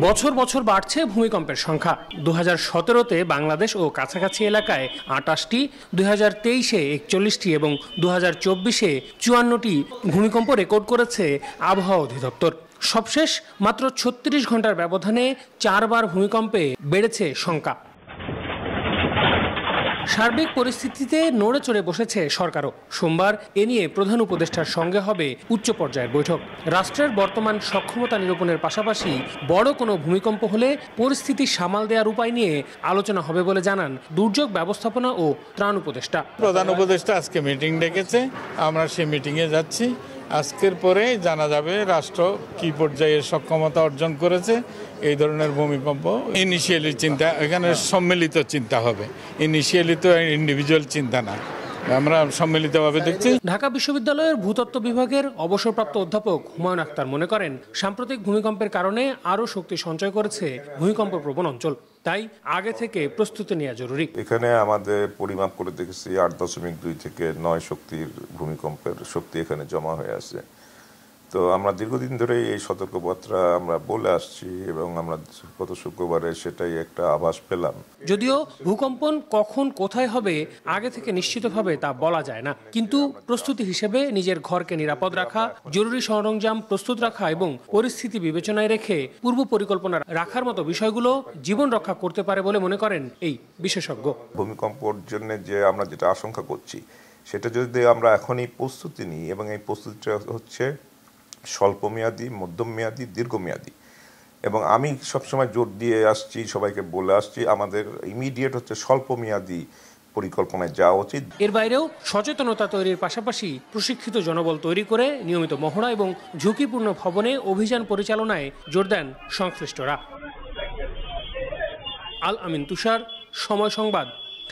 বছর বছর বাড়ছে ভূমিকম্পের সংখ্যা। 2017-তে বাংলাদেশ ও কাছাকাছি এলাকায় 28টি, 2023-এ 41টি এবং 2024-এ 54টি ভূমিকম্প রেকর্ড করেছে আবহাওয়া অধিদপ্তর। সবশেষ মাত্র 36 ঘন্টার ব্যবধানে 4 বার ভূমিকম্পে বেড়েছে সংখ্যা। সার্বিক পরিস্থিতিতে নড়ে চড়ে বসেছে সরকারও। সোমবার এ নিয়ে প্রধান উপদেষ্টার সঙ্গে হবে উচ্চ পর্যায়ের বৈঠক। রাষ্ট্রের বর্তমান সক্ষমতা নিরূপণের পাশাপাশি বড় কোনো ভূমিকম্প হলে পরিস্থিতি সামাল দেওয়ার উপায় নিয়ে আলোচনা হবে বলে জানান দুর্যোগ ব্যবস্থাপনা ও ত্রাণ উপদেষ্টা। প্রধান উপদেষ্টা আজকে মিটিং ডেকেছে, আমরা সেই মিটিংয়ে যাচ্ছি। আজকের পরে জানা যাবে রাষ্ট্র কি পর্যায়ে সক্ষমতা অর্জন করেছে। এই ধরনের ভূমিকম্প ইনিশিয়ালি চিন্তা, এখানে সম্মিলিত চিন্তা হবে, ইনিশিয়ালি তো ইন্ডিভিজুয়াল চিন্তা না, আমরা সম্মিলিতভাবে দেখছি। ঢাকা বিশ্ববিদ্যালয়ের ভূতত্ত্ব বিভাগের অবসরপ্রাপ্ত অধ্যাপক হুমায়ুন আখতার মনে করেন, সাম্প্রতিক ভূমিকম্পের কারণে আরও শক্তি সঞ্চয় করেছে ভূমিকম্প প্রবণ অঞ্চল, তাই আগে থেকে প্রস্তুতি নেওয়া জরুরি। এখানে আমাদের পরিমাপ করে দেখেছি 8.2 থেকে 9 শক্তির ভূমিকম্পের শক্তি এখানে জমা হয়ে আছে। তো আমরা দীর্ঘদিন ধরে এই সতর্কবার্তা আমরা বলে আসছি এবং আমরা গত শুক্রবারে সেটাই একটা আভাস পেলাম। যদিও ভূকম্পন কখন কোথায় হবে আগে থেকে নিশ্চিতভাবে তা বলা যায় না, কিন্তু প্রস্তুতি হিসেবে নিজের ঘরকে নিরাপদ রাখা, জরুরি সরঞ্জাম প্রস্তুত রাখা এবং পরিস্থিতি বিবেচনায় রেখে পূর্ব পরিকল্পনা রাখার মতো বিষয়গুলো জীবন রক্ষা করতে পারে বলে মনে করেন এই বিশেষজ্ঞ। ভূমিকম্পর জন্য যে আমরা যেটা আশঙ্কা করছি সেটা যদি আমরা এখনই প্রস্তুতি নিই, এবং এই প্রস্তুতিটা হচ্ছে স্বল্পমেয়াদী, মধ্যমেয়াদী, দীর্ঘমেয়াদী, এবং আমি সবসময় জোর দিয়ে আসছি, সবাইকে বলে আসছি, আমাদের ইমিডিয়েট হচ্ছে স্বল্পমেয়াদী পরিকল্পনায় যাওয়া উচিত। এর বাইরেও সচেতনতা তৈরির পাশাপাশি প্রশিক্ষিত জনবল তৈরি করে নিয়মিত মহড়া এবং ঝুঁকিপূর্ণ ভবনে অভিযান পরিচালনায় জোর দেন সংশ্লিষ্টরা। আল আমিন তুষার, সময় সংবাদ,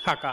ঢাকা।